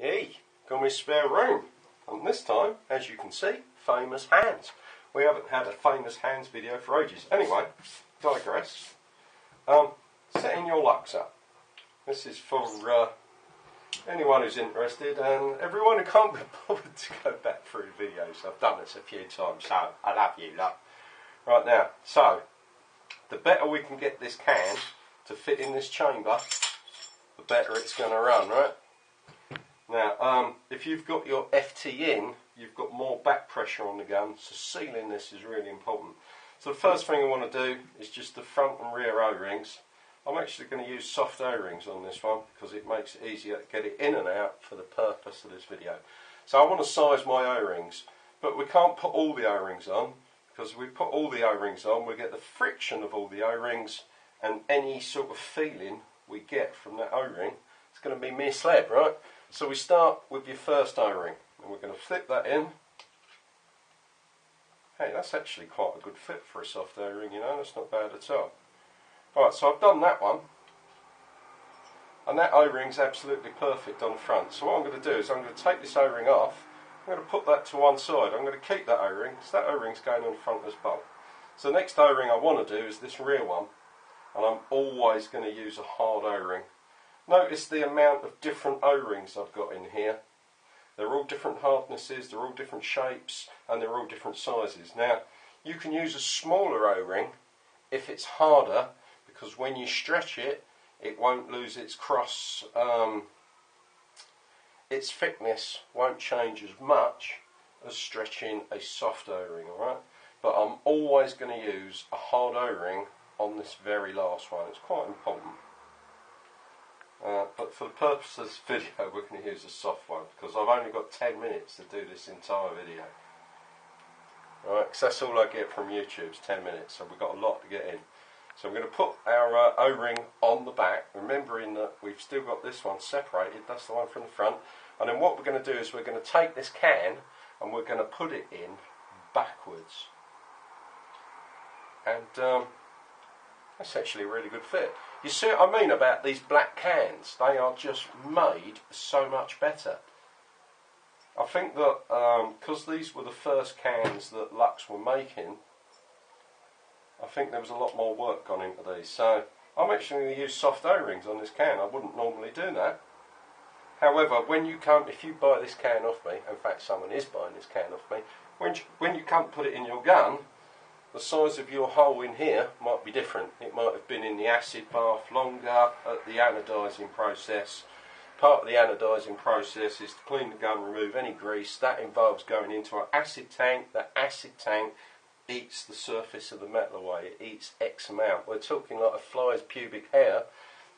Hey, got my spare room. And this time, as you can see, famous hands. We haven't had a famous hands video for ages. Anyway, digress. Setting your LUXE up. This is for anyone who's interested and everyone who can't be bothered to go back through the videos. I've done this a few times, so I love you lot. Right now, so the better we can get this can to fit in this chamber, the better it's going to run, right? Now, if you've got your FT in, you've got more back pressure on the gun, so sealing this is really important. So the first thing I want to do is just the front and rear O-rings. I'm actually going to use soft O-rings on this one because it makes it easier to get it in and out for the purpose of this video. So I want to size my O-rings, but we can't put all the O-rings on, because if we put all the O-rings on, we get the friction of all the O-rings, and any sort of feeling we get from that O-ring, it's going to be misled, right? So we start with your first O-ring, and we're going to flip that in. Hey, that's actually quite a good fit for a soft O-ring, you know, that's not bad at all. Right, so I've done that one, and that O-ring's absolutely perfect on the front. So what I'm going to do is I'm going to take this O-ring off, I'm going to put that to one side, I'm going to keep that O-ring, because that O-ring's going on the front of this bolt. So the next O-ring I want to do is this rear one, and I'm always going to use a hard O-ring. Notice the amount of different O-rings I've got in here. They're all different hardnesses, they're all different shapes, and they're all different sizes. Now, you can use a smaller O-ring if it's harder, because when you stretch it, it won't lose its cross, its thickness won't change as much as stretching a soft O-ring, alright? But I'm always going to use a hard O-ring on this very last one. It's quite important. But for the purpose of this video, we're going to use a soft one, because I've only got 10 minutes to do this entire video. Alright, because that's all I get from YouTube, is 10 minutes, so we've got a lot to get in. So we're going to put our O-ring on the back, remembering that we've still got this one separated, that's the one from the front. And then what we're going to do is we're going to take this can and we're going to put it in backwards. And that's actually a really good fit. You see what I mean about these black cans? They are just made so much better. I think that because these were the first cans that LUXE were making, I think there was a lot more work gone into these. So I'm actually going to use soft O-rings on this can. I wouldn't normally do that. However, if you buy this can off me, in fact someone is buying this can off me, when you come put it in your gun, the size of your hole in here might be different. It might have been in the acid bath longer at the anodising process. Part of the anodising process is to clean the gun, remove any grease. That involves going into an acid tank. That acid tank eats the surface of the metal away. It eats X amount. We're talking like a fly's pubic hair.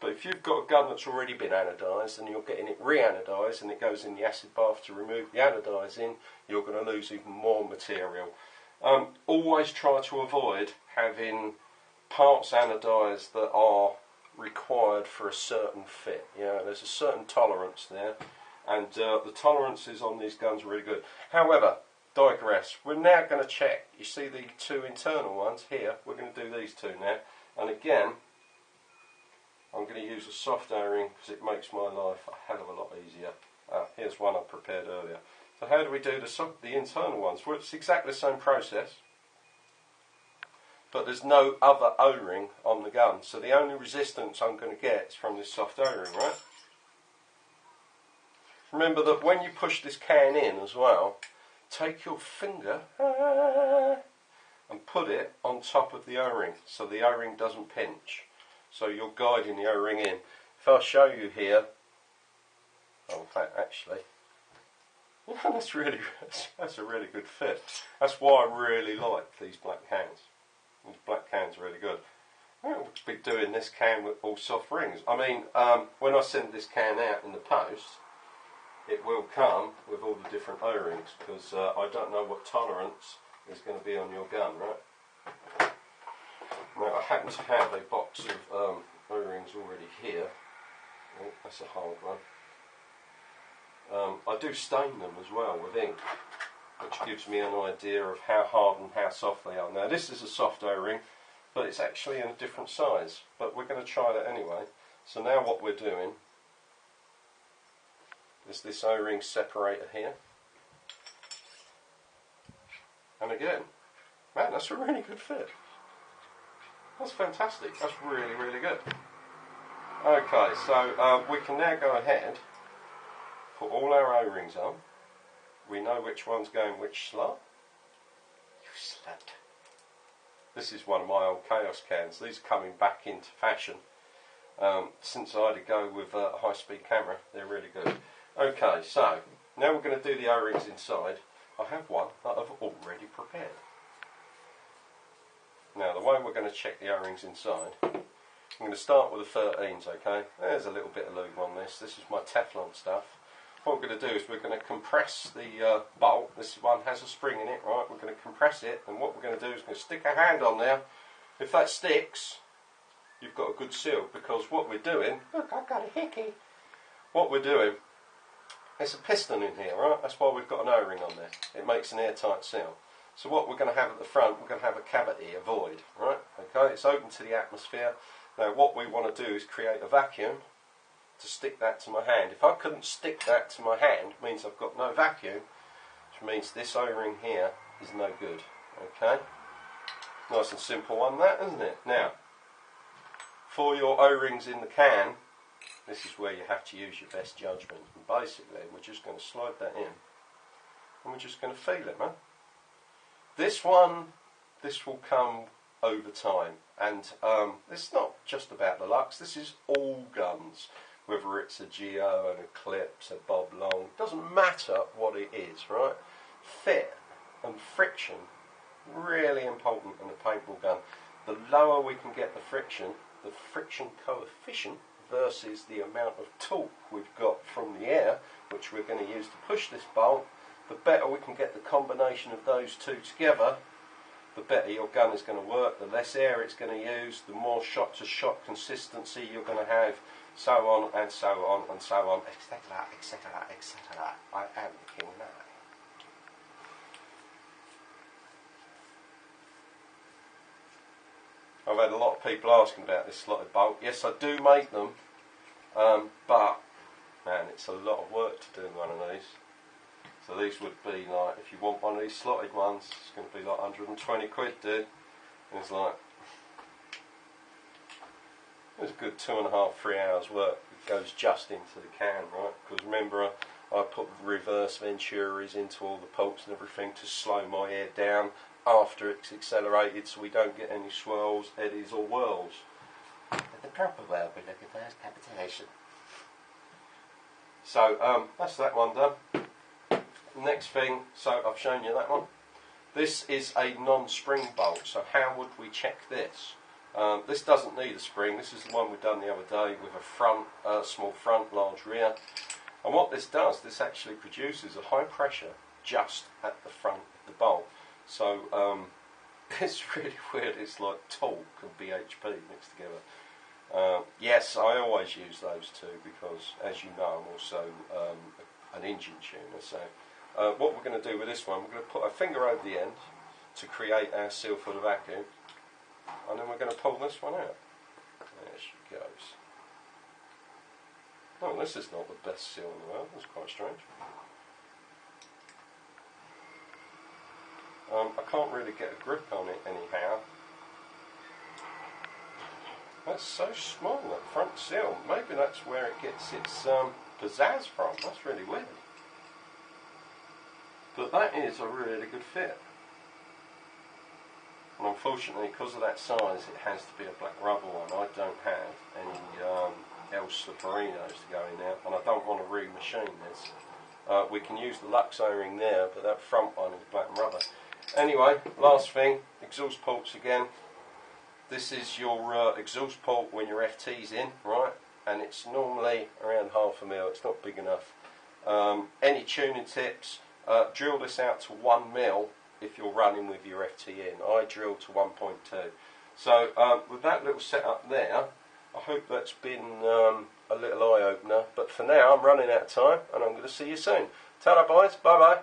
But if you've got a gun that's already been anodised and you're getting it re-anodised and it goes in the acid bath to remove the anodising, you're going to lose even more material. Always try to avoid having parts anodised that are required for a certain fit. Yeah, there's a certain tolerance there, and the tolerances on these guns are really good. However, digress. We're now going to check. You see the two internal ones here. We're going to do these two now, and again, I'm going to use a soft O-ring because it makes my life a hell of a lot easier. Here's one I prepared earlier. So how do we do the internal ones? Well, it's exactly the same process, but there's no other O-ring on the gun. So the only resistance I'm going to get is from this soft O-ring, right? Remember that when you push this can in as well, take your finger and put it on top of the O-ring so the O-ring doesn't pinch. So you're guiding the O-ring in. If I show you here, oh, in fact, actually, yeah, that's a really good fit. That's why I really like these black cans. These black cans are really good. I'll be doing this can with all soft rings. I mean, when I send this can out in the post, it will come with all the different O-rings, because I don't know what tolerance is going to be on your gun, right? Now, I happen to have a box of O-rings already here. Oh, that's a hard one. I do stain them as well with ink, which gives me an idea of how hard and how soft they are. Now, this is a soft O-ring, but it's actually in a different size, but we're going to try that anyway. So now what we're doing is this O-ring separator here. And again, man, that's a really good fit. That's fantastic. That's really, really good. Okay, so we can now go ahead, put all our O-rings on. We know which one's going which slot. You slut. This is one of my old Chaos cans. These are coming back into fashion. Since I had to go with a high-speed camera, they're really good. Okay, so now we're going to do the O-rings inside. I have one that I've already prepared. Now the way we're going to check the O-rings inside, I'm going to start with the 13s, okay? There's a little bit of lube on this. This is my Teflon stuff. What we're going to do is we're going to compress the bolt. This one has a spring in it, right? We're going to compress it, and what we're going to do is we're going to stick our hand on there. If that sticks, you've got a good seal, because what we're doing, look, I've got a hickey. What we're doing, there's a piston in here, right? That's why we've got an O-ring on there. It makes an airtight seal. So what we're going to have at the front, we're going to have a cavity, a void, right? Okay, it's open to the atmosphere. Now what we want to do is create a vacuum to stick that to my hand. If I couldn't stick that to my hand, it means I've got no vacuum, which means this O-ring here is no good. Okay? Nice and simple one that, isn't it? Now, for your O-rings in the can, this is where you have to use your best judgment. And basically, we're just going to slide that in, and we're just going to feel it, man. This one, this will come over time, and it's not just about the LUXE, this is all guns, whether it's a Geo, an Eclipse, a Bob Long, it doesn't matter what it is, right? Fit and friction, really important in a paintball gun. The lower we can get the friction coefficient versus the amount of torque we've got from the air, which we're going to use to push this bolt, the better we can get the combination of those two together, the better your gun is going to work, the less air it's going to use, the more shot-to-shot consistency you're going to have, so on and so on and so on, etc., etc., etc. I am the king now. I've had a lot of people asking about this slotted bolt. Yes, I do make them, but man, it's a lot of work to do one of these. So these would be like, if you want one of these slotted ones, it's going to be like 120 quid, dude. And it's like, it's a good 2.5, 3 hours work. It goes just into the can, right? Because remember, I put reverse Venturis into all the bolts and everything to slow my air down after it's accelerated, so we don't get any swirls, eddies or whirls. But the proper way would look at that capitation. So that's that one done. Next thing, so I've shown you that one. This is a non-spring bolt, so how would we check this? This doesn't need a spring. This is the one we've done the other day with a front, small front, large rear. And what this does, this actually produces a high pressure just at the front of the bolt. So it's really weird. It's like torque and BHP mixed together. Yes, I always use those two because, as you know, I'm also an engine tuner. So what we're going to do with this one, we're going to put a finger over the end to create our seal for the vacuum, and then we're going to pull this one out. There she goes. Oh, this is not the best seal in the world. That's quite strange. I can't really get a grip on it anyhow. That's so small, that front seal. Maybe that's where it gets its pizzazz from. That's really weird. But that is a really good fit. And unfortunately, because of that size, it has to be a black rubber one. I don't have any El Sliperinos to go in there, and I don't want to remachine this. We can use the LUXE O-ring there, but that front one is black rubber. Anyway, last thing, exhaust ports again. This is your exhaust port when your FT's in, right? And it's normally around 1/2 mil, it's not big enough. Any tuning tips, drill this out to 1 mil if you're running with your FT in. I drill to 1.2. So with that little setup there, I hope that's been a little eye-opener. But for now, I'm running out of time, and I'm going to see you soon. Ta-da, boys. Bye-bye.